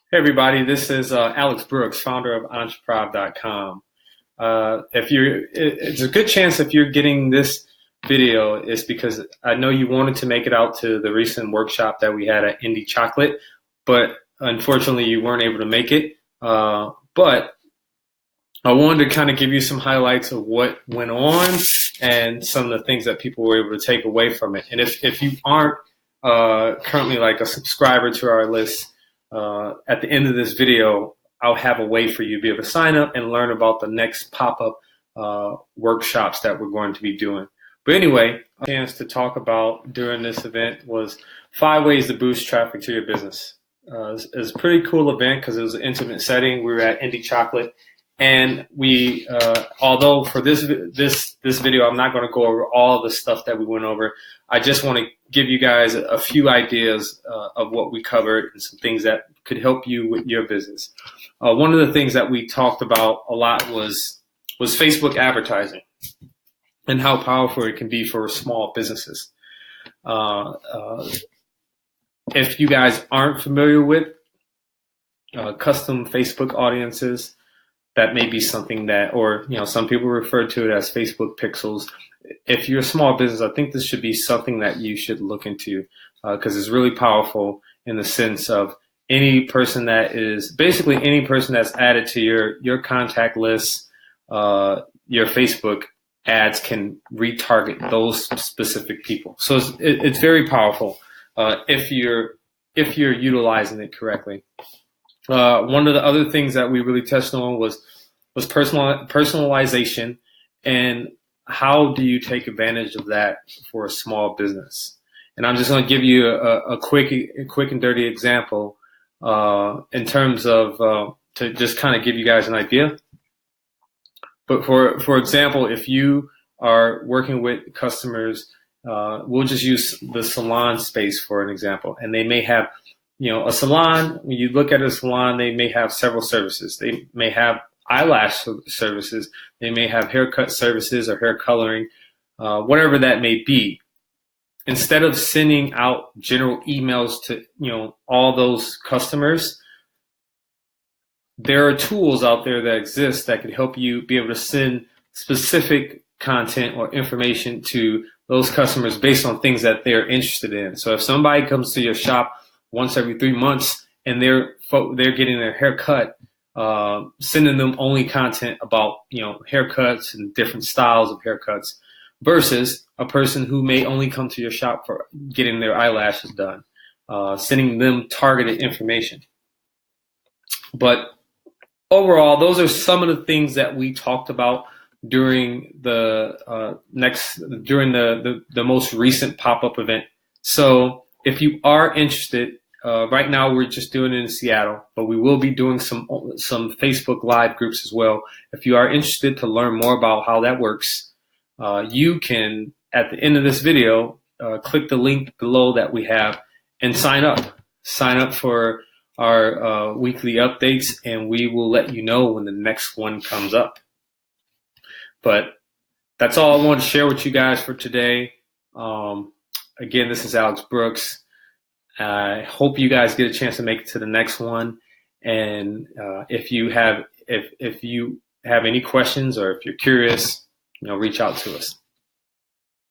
Hey everybody, this is Alex Brooks, founder of Entreprov.com. It's a good chance if you're getting this video is because I know you wanted to make it out to the recent workshop that we had at Indi Chocolate, but unfortunately you weren't able to make it. But I wanted to kind of give you some highlights of what went on and some of the things that people were able to take away from it. And if you aren't currently like a subscriber to our list, at the end of this video, I'll have a way for you to be able to sign up and learn about the next pop-up workshops that we're going to be doing. But anyway, a chance to talk about during this event was 5 ways to boost traffic to your business. It was a pretty cool event because it was an intimate setting. We were at Indi Chocolate, and we, although for this video, I'm not going to go over all the stuff that we went over. I just want to give you guys a few ideas of what we covered and some things that could help you with your business. One of the things that we talked about a lot was Facebook advertising and how powerful it can be for small businesses. If you guys aren't familiar with custom Facebook audiences, that may be something that, or some people refer to it as Facebook pixels. If you're a small business, I think this should be something that you should look into because it's really powerful in the sense of any person that is basically any person that's added to your contact list, your Facebook ads can retarget those specific people. So it's very powerful if you're utilizing it correctly. One of the other things that we really touched on was personalization, and how do you take advantage of that for a small business? And I'm just going to give you a quick and dirty example in terms of to just kind of give you guys an idea. But for example, if you are working with customers, we'll just use the salon space for an example, and they may have a salon. When you look at a salon, they may have several services. They may have eyelash services. They may have haircut services or hair coloring, whatever that may be. Instead of sending out general emails to all those customers, there are tools out there that exist that could help you be able to send specific content or information to those customers based on things that they're interested in. So if somebody comes to your shop once every 3 months and they're getting their hair cut, sending them only content about haircuts and different styles of haircuts versus a person who may only come to your shop for getting their eyelashes done, sending them targeted information. But overall, those are some of the things that we talked about during the most recent pop-up event. So if you are interested, right now we're just doing it in Seattle, but we will be doing some Facebook Live groups as well. If you are interested to learn more about how that works, you can, at the end of this video, click the link below that we have and sign up. Sign up for our weekly updates, and we will let you know when the next one comes up. But that's all I wanted to share with you guys for today. Again, this is Alex Brooks. I hope you guys get a chance to make it to the next one. And if you have any questions or if you're curious, reach out to us.